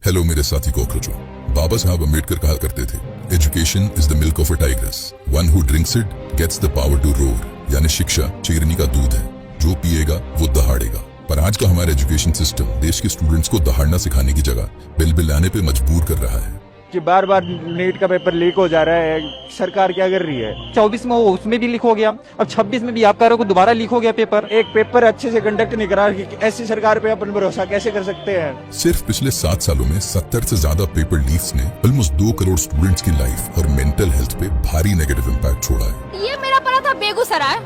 Hello मेरे साथी कॉकरोचों। बाबा साहब अम्बेडकर कहा करते थे, education is the milk of a tigress, one who drinks it gets the power to roar. यानी शिक्षा शेरनी का दूध है, जो पिएगा वो दहाड़ेगा। पर आज का हमारा एजुकेशन सिस्टम देश के स्टूडेंट्स को दहाड़ना सिखाने की जगह बिल लाने पे मजबूर कर रहा है कि बार बार नीट का पेपर लीक हो जा रहा है। सरकार क्या कर रही है? 24 में वो उसमें भी लीक हो गया, अब 26 में भी आप कह रहे हो दोबारा लीक हो गया पेपर। एक पेपर अच्छे से कंडक्ट नहीं करा, ऐसी सरकार पे अपन भरोसा कैसे कर सकते हैं? सिर्फ पिछले 7 सालों में 70 से ज्यादा पेपर लीक्स ने ऑलमोस्ट 2 करोड़ स्टूडेंट्स की लाइफ और मेंटल हेल्थ पे भारी नेगेटिव इम्पैक्ट छोड़ा है। ये मेरा पड़ा था बेगूसराय,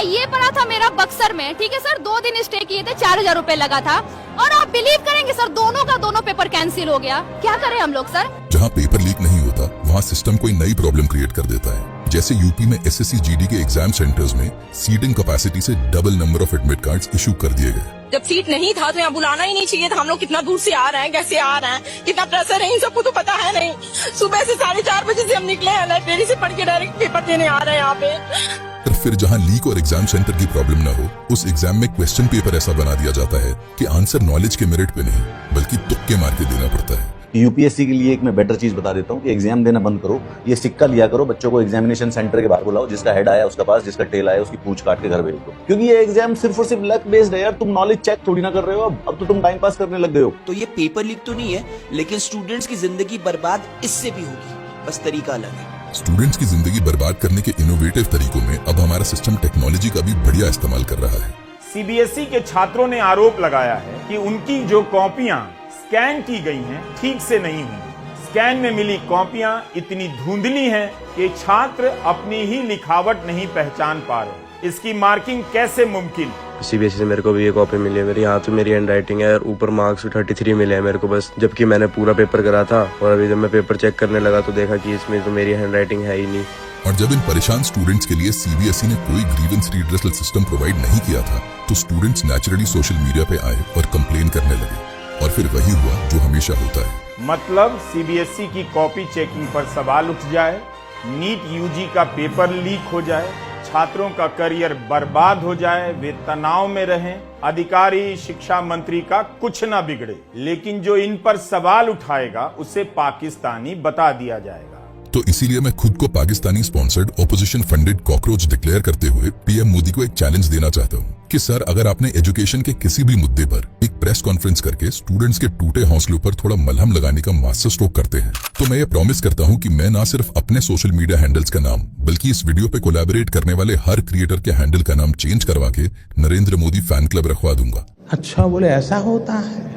ये पड़ा था मेरा बक्सर में। ठीक है सर, 2 दिन स्टे किए थे, 4000 रुपए लगा था। और आप बिलीव करेंगे सर, दोनों का दोनों पेपर कैंसिल हो गया। क्या करें हम लोग सर? जहाँ पेपर लीक नहीं होता वहाँ सिस्टम कोई नई प्रॉब्लम क्रिएट कर देता है। जैसे यूपी में एसएससी जीडी के एग्जाम सेंटर्स में सीटिंग कैपेसिटी से double number of admit cards issue कर दिए गए। जब सीट नहीं था तो यहाँ बुलाना ही नहीं चाहिए था। हम लोग कितना दूर से आ रहे हैं, कैसे आ रहे हैं, कितना प्रेशर है, इन सबको तो पता है नहीं। सुबह से 4:30 बजे से हम निकले हैं, लाइब्रेरी से पढ़ के डायरेक्ट पेपर देने आ रहे हैं यहाँ पे। फिर जहां लीक और एग्जाम सेंटर की प्रॉब्लम ना हो, उस एग्जाम में क्वेश्चन पेपर ऐसा बना दिया जाता है कि आंसर नॉलेज के मेरिट पे नहीं बल्कि तुक्के मार के देना पड़ता है। यूपीएससी के लिए एक मैं बेटर चीज बता देता हूँ कि एग्जाम देना बंद करो, ये सिक्का लिया करो, बच्चों को एग्जामिनेशन सेंटर के बाहर बुलाओ, जिसका हेड आया उसका पास, जिसका टेल आया उसकी पूंछ काट के घर भेज दो। क्योंकि ये एग्जाम सिर्फ और सिर्फ लक बेस्ड है यार, तुम नॉलेज चेक थोड़ी ना कर रहे हो। अब तो तुम टाइम पास करने लग गए हो। तो ये पेपर लीक तो नहीं है, लेकिन स्टूडेंट्स की जिंदगी बर्बाद इससे भी होगी, बस तरीका अलग है। स्टूडेंट्स की जिंदगी बर्बाद करने के इनोवेटिव तरीकों में अब हमारा सिस्टम टेक्नोलॉजी का भी बढ़िया इस्तेमाल कर रहा है। सीबीएसई के छात्रों ने आरोप लगाया है कि उनकी जो कॉपियां स्कैन की गई हैं ठीक से नहीं हुई। स्कैन में मिली कॉपियां इतनी धुंधली हैं कि छात्र अपनी ही लिखावट नहीं पहचान पा रहे। इसकी मार्किंग कैसे मुमकिन? सीबीएसई से मेरे को भी ये कॉपी मिली है, मेरे यहाँ तो मेरी हैंड राइटिंग है और ऊपर मार्क्स 33 मिले हैं मेरे को बस, जबकि मैंने पूरा पेपर करा था। और अभी जब मैं पेपर चेक करने लगा तो देखा कि इसमें तो मेरी हैंड राइटिंग है ही नहीं। और जब इन परेशान स्टूडेंट्स के लिए सीबीएसई ने कोई ग्रीवेंस रिड्रेसल सिस्टम प्रोवाइड नहीं किया था, तो स्टूडेंट्स नेचुरली सोशल मीडिया पे आए और कंप्लेन करने लगे। और फिर वही हुआ जो हमेशा होता है। मतलब सीबीएसई की कॉपी चेकिंग पर सवाल उठ जाए, नीट यूजी का पेपर लीक हो जाए, छात्रों का करियर बर्बाद हो जाए, वे तनाव में रहें, अधिकारी शिक्षा मंत्री का कुछ ना बिगड़े। लेकिन जो इन पर सवाल उठाएगा उसे पाकिस्तानी बता दिया जाएगा। तो इसीलिए मैं खुद को Pakistani sponsored opposition funded cockroach declare करते हुए पीएम मोदी को एक चैलेंज देना चाहता हूँ कि सर, अगर आपने एजुकेशन के किसी भी मुद्दे पर एक प्रेस कॉन्फ्रेंस करके स्टूडेंट्स के टूटे हौसलों पर थोड़ा मलहम लगाने का मास्टर स्ट्रोक करते हैं, तो मैं ये प्रॉमिस करता हूँ कि मैं ना सिर्फ अपने सोशल मीडिया हैंडल्स का नाम बल्कि इस वीडियो पे कोलैबोरेट करने वाले हर क्रिएटर के हैंडल का नाम चेंज करवा के नरेंद्र मोदी फैन क्लब रखवा दूंगा। अच्छा, बोले ऐसा होता है।